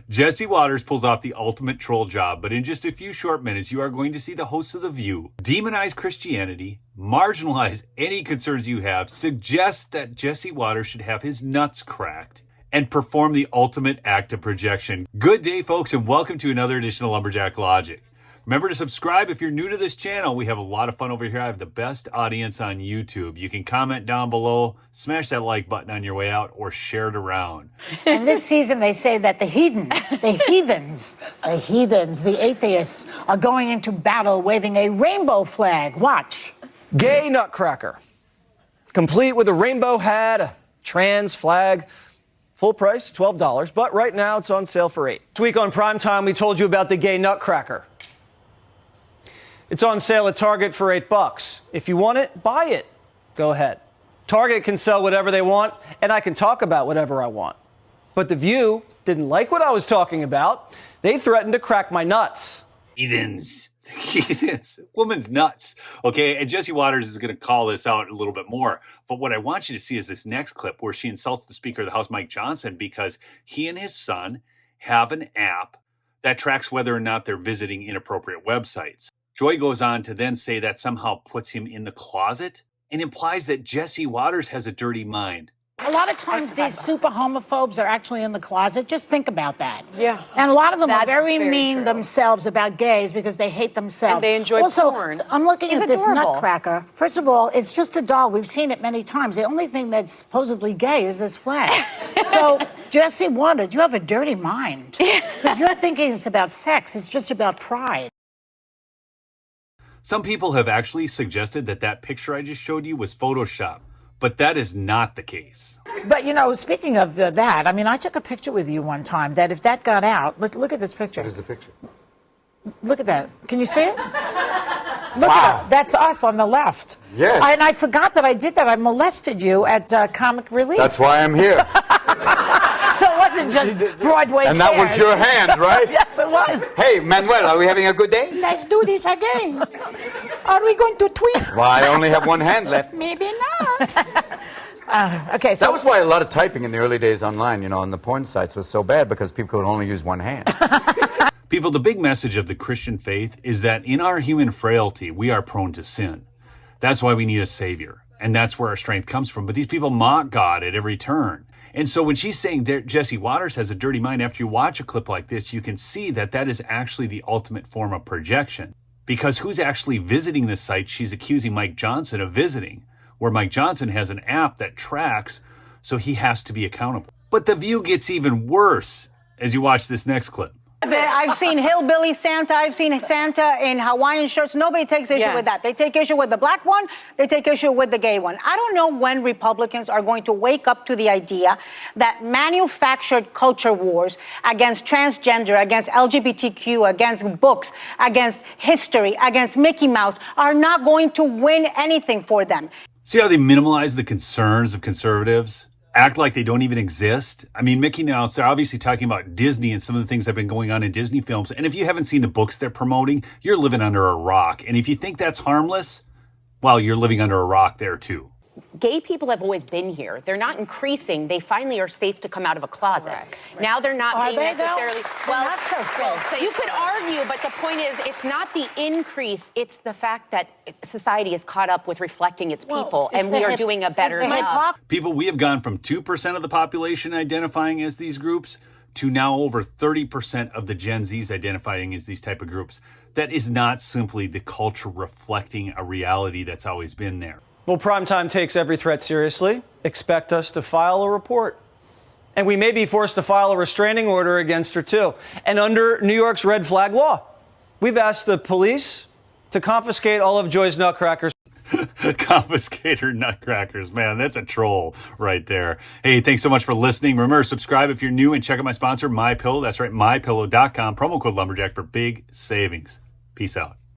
Jesse Watters pulls off the ultimate troll job, but in just a few short minutes, you are going to see the hosts of The View demonize Christianity, marginalize any concerns you have, suggest that Jesse Watters should have his nuts cracked, and perform the ultimate act of projection. Good day, folks, and welcome to another edition of Lumberjack Logic. Remember to subscribe if you're new to this channel. We have a lot of fun over here. I have the best audience on YouTube. You can comment down below, smash that like button on your way out, or share it around. And this season, they say that the heathens, the atheists, are going into battle waving a rainbow flag. Watch. Gay nutcracker, complete with a rainbow hat, a trans flag. Full price, $12, but right now it's on sale for $8. This week on Primetime, we told you about the gay nutcracker. It's on sale at Target for $8. If you want it, buy it. Go ahead. Target can sell whatever they want, and I can talk about whatever I want. But The View didn't like what I was talking about. They threatened to crack my nuts. Heathens. Woman's nuts. Okay, and Jesse Watters is going to call this out a little bit more. But what I want you to see is this next clip where she insults the Speaker of the House, Mike Johnson, because he and his son have an app that tracks whether or not they're visiting inappropriate websites. Joy goes on to then say that somehow puts him in the closet and implies that Jesse Watters has a dirty mind. A lot of times these super homophobes are actually in the closet. Just think about that. Yeah. And a lot of them are very very mean true. themselves about gays because they hate themselves. And they enjoy also, porn. I'm looking He's at this adorable. nutcracker. First of all, it's just a doll. We've seen it many times. The only thing that's supposedly gay is this flag. So, Jesse Watters, you have a dirty mind. Because you're thinking it's about sex. It's just about pride. Some people have actually suggested that that picture I just showed you was Photoshop, but that is not the case. But, you know, speaking of that, I mean, I took a picture with you one time that if that got out, look at this picture. What is the picture? Look at that. Can you see it? Look Wow. at it. That's us on the left. Yes. And I forgot that I did that. I molested you at Comic Relief. That's why I'm here. So it wasn't just Broadway And that was cares. your hand, right? Yes, it was. Hey, Manuel, are we having a good day? Let's do this again. Are we going to tweet? Well, I only have one hand left. Maybe not. Okay, so That was why a lot of typing in the early days online, you know, on the porn sites was so bad because people could only use one hand. People, the big message of the Christian faith is that in our human frailty, we are prone to sin. That's why we need a savior. And that's where our strength comes from. But these people mock God at every turn. And so when she's saying Jesse Watters has a dirty mind, after you watch a clip like this, you can see that that is actually the ultimate form of projection. Because who's actually visiting this site she's accusing Mike Johnson of visiting, where Mike Johnson has an app that tracks, so he has to be accountable. But The View gets even worse as you watch this next clip. I've seen hillbilly Santa. I've seen Santa in Hawaiian shirts. Nobody takes issue with that. They take issue with the black one. They take issue with the gay one. I don't know when Republicans are going to wake up to the idea that manufactured culture wars against transgender, against LGBTQ, against books, against history, against Mickey Mouse are not going to win anything for them. See how they minimalize the concerns of conservatives? Act like they don't even exist? I mean, Mickey Mouse, they're obviously talking about Disney and some of the things that have been going on in Disney films. And if you haven't seen the books they're promoting, you're living under a rock. And if you think that's harmless, well, you're living under a rock there too. Gay people have always been here. They're not increasing. They finally are safe to come out of a closet. Right. Now they're not being necessarily. Well, not so safe. You could argue, but the point is, it's not the increase. It's the fact that society is caught up with reflecting its people, and we are doing a better job. People, we have gone from 2% of the population identifying as these groups to now over 30% of the Gen Zs identifying as these type of groups. That is not simply the culture reflecting a reality that's always been there. Well, Primetime takes every threat seriously. Expect us to file a report. And we may be forced to file a restraining order against her, too. And under New York's red flag law, we've asked the police to confiscate all of Joy's nutcrackers. Confiscate her nutcrackers. Man, that's a troll right there. Hey, thanks so much for listening. Remember, subscribe if you're new and check out my sponsor, MyPillow. That's right, MyPillow.com. Promo code Lumberjack for big savings. Peace out.